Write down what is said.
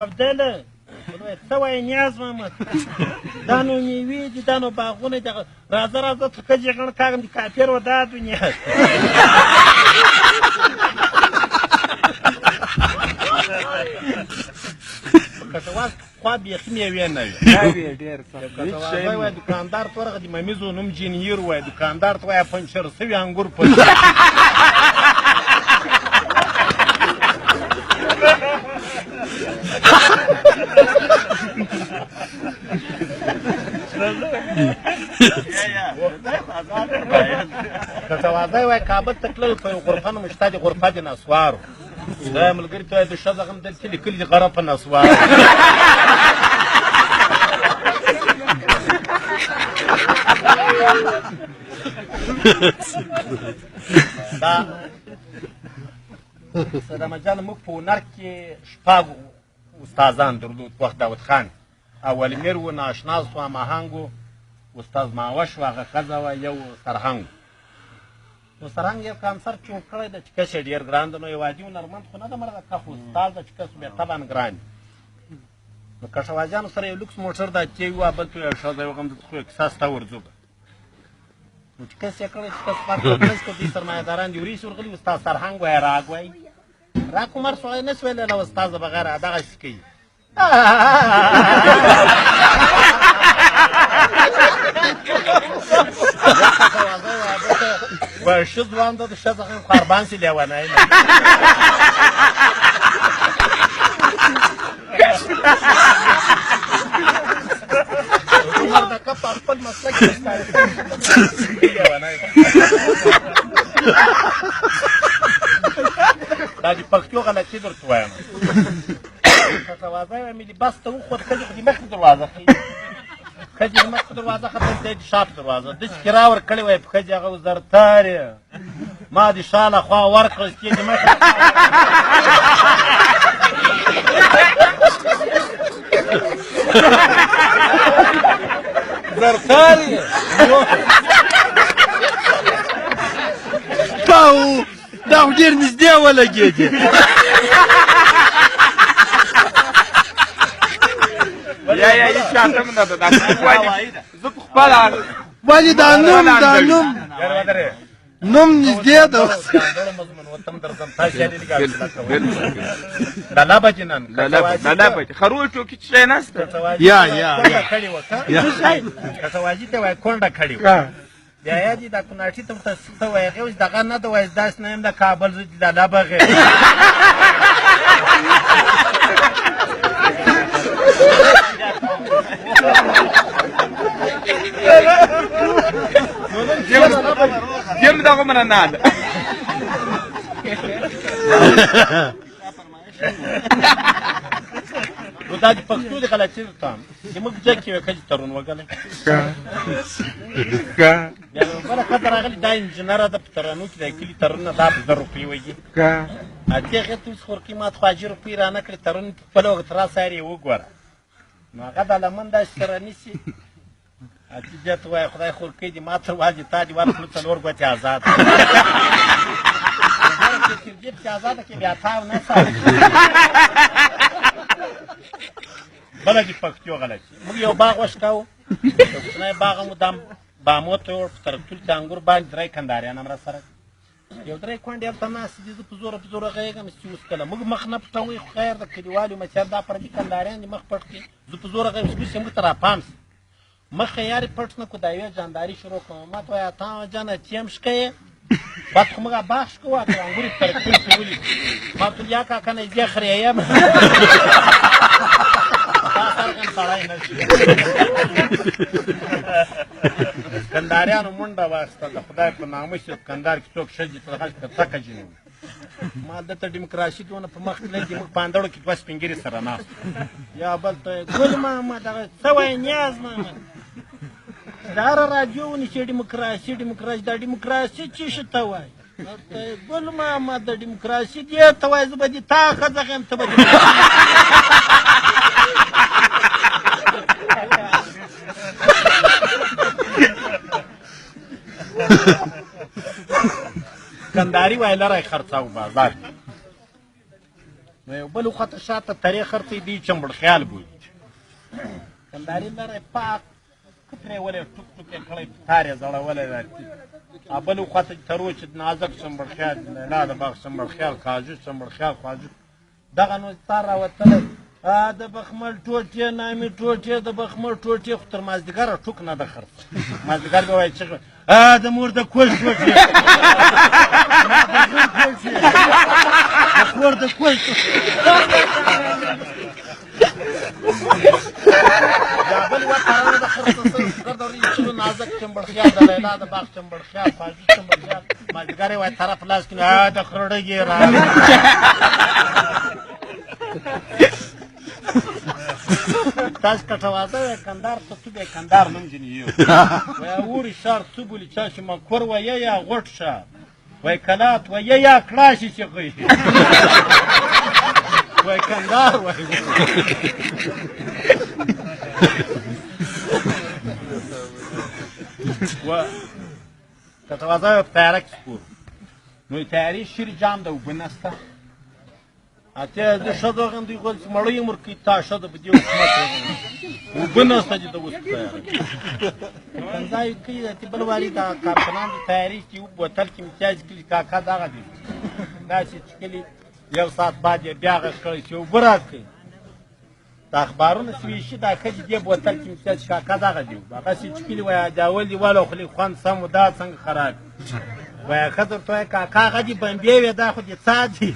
عبدالله څه وایې نیاز محمد دا نو میوې دي دا نو باغونه دي راځه راځه ته کجې غڼ کاږم دي کافر و دا دنیا کټواز خوا بیخي میوې نه وي کټوازی وایي دوکاندار ته ورغه د ممیزو نوم جینیر وایي دوکاندار ته وایي پنچر سوي انګور په کټوازی وایي کابل ته تلل په یو غرفه نه مشته د غرفه د نسوارو دا یې ملګري ته وایي د ښځه غم دلته لیکلي دي غره په نسوارو دا صدامه جان موږ په هنر کې شپږ استادان درلود وخت داود خان اول میر و ناشناس و هماهنګ و استاد ماوش و هغه ښځه وه یو سرهنګ نو سرهنګ یو کانسرت جوړ کړی ده چې کس یې ډېر ګران ده نو یو عادي هنرمند خو نه ده مرغه که خو استاد ده چې کس بیا طبعا ګران نو کټوازیانو سره یو لوکس موټر ده چې یو بل ته یو ښځه یو غم ده خو یو کیسه ستا ورځو به نو چې کس یې کړی چې کس پاک پرنس کو دې سرمایهداران دي وریس ورغلي استاد سرهنګ وایي راګ وایي راک عمر سړی نه سویلی له استاده بغیر دغسې کوي وایي ښه ځوان ده د ښځه هم خربان سي لیونی نه عمر د که په خپل مسلک کې لیونی دا د پښتو غلطي درته وایم کټوازی وایم لباس ته وخوت ښځې خو د مخکې دروازه ښي ښځې د مخکې دروازه ختم دی د شاته دروازه داسې کرا ورکړې وای په ښځې هغه زرتارې ما د شا له خوا ورکړه چې د مخې زرتارې پاو دا خو ډېر نږدې ولګېدې یا هېڅ چاته نه ده دا زه په خپله ولې دا نوم نوم نږدې ده لالا بچې نن لالا بچې خروج ټوکي څه شی نشته کټوازي ته وایي کونډه کړې وه بیا یادې دا کوناټي ته ورته څه وایي هغې وایي دغه نه ده وایي داسې نه یم د کابل زه د لالا بغیر jem دغومره نه ده نو دا د پښتو د غلطي ته چې موږ جګ کې وې ښځې ترون وګلی بیا بله ښځه راغلې دا انجینره ده په ترانو کې د کلي ترونه دا په 1000 روپۍ وږي اتې هغې ته اوس خورکي ما ته خو حاجي روپۍ رانه کړې ترون په خپله وخت را سارې یې وګوره نو هغه د لمن داسې سره نیسي اتې بیا ته وایي خدای خورکۍ دې ما تر واجې تا دې ورکړو 4 ګوتې ازاد چې دې پسې ازاده کې بیا تاو نه ساتي بله د پښتو غلطي موږ یو باغ وشکاو یو کوچنی باغ مو دا بامو ته وړ په ترکتول کې انګور باندې 3 کنداریان هم را سره یو 3 کونډې هلته ناستې دي زه په زوره غږېږم چې اوس کله موږ مخ نه پټوئ خو خیر د کلیوالو مچر دا پردي کنداریان دي مخ پټ کړي زه په زوره غږېږم چې موږ ته راپام سي مخ یې یارې پټ نه کړو دا یوې جانداري شروع کړم ما ته وایي تا جانه چیم شکیې بعد خو موږ باغ شکو که انګور یې په ترکتول کې ولیدو ما ته یا کاکا نه زه خرې یم کنداریانو منډه واخیسته د خدای په نامه چې کندهار کې څوک ښځې په دغه کې تکه جنوي ما دلته ډیموکراسي دونه په مخ تللی چې موږ په اندړو کې 2 سپین ږیري سره ناست یا بل ته ګل ماما دغه څه وایي نیاز ماما دا هره راډیو ونیسي ډیموکراسي دا ډیموکراسي څه شي ته وایي ګل ماما د ډیموکراسي دې ته وایي زه به دې تا ښځه یم ته به کنداري وای لری خرڅاو بازار نو نو یو بل خواته شاته ترې خرڅوي دوی چمبړ خیال بولي کنداري لرې پاک پرېولی ټوک ټوک یې کړی تار یې ځړولی دا بل خواته ترو چې نازک چمبړ خیال لیلا د باغ چمبړ خیال کاجو چمبړ خیال خواجو دغه نو تار راوتلی د بخمل ټوټې نامې ټوټې د بخمل ټوټې خو تر مازدیګره ټوک نه ده خرڅ مازدیګر به وایي چغه د مور د کول ټوټې د کور د کول دا بل وطرانه د خرڅ ګردوري چې نازک چمبړ خیال د لیلا د باغ چمبړ خیال خواجو چمبړ خیال مازدیګر یې وایي طرف لاس کې د خرړګې راغلی تاسو کټوازه کندار ته تو به کندار نوم جنې یو وای اوري شار څو بولی چا چې ما کور وای یا غټ شه وای کلات وای یا کلاشي چې غي وای کندار وای و کټوازه پارک سپور نو تیاری شیر جام د وبنسته اته د شدو غندې غول مړی عمر کې تا شدو په دې حکومت وبنسته چې د وسته څنګه کې د بل والی دا کارخانه د تیاری چې یو بوتل کې امتیاز کلی کاکا دغه دی دا چې کلی یو ساعت بعد بیا غکړی چې وبرات کې د اخبارونو سوي دا کجې دی بوتل کې امتیاز کاکا دغه دی هغه چې کلی وای دا ول دی والو خلی خوان سم دا څنګه خراب وای خاطر ته کاکا غدي بمبي وې دا خو دې ساتي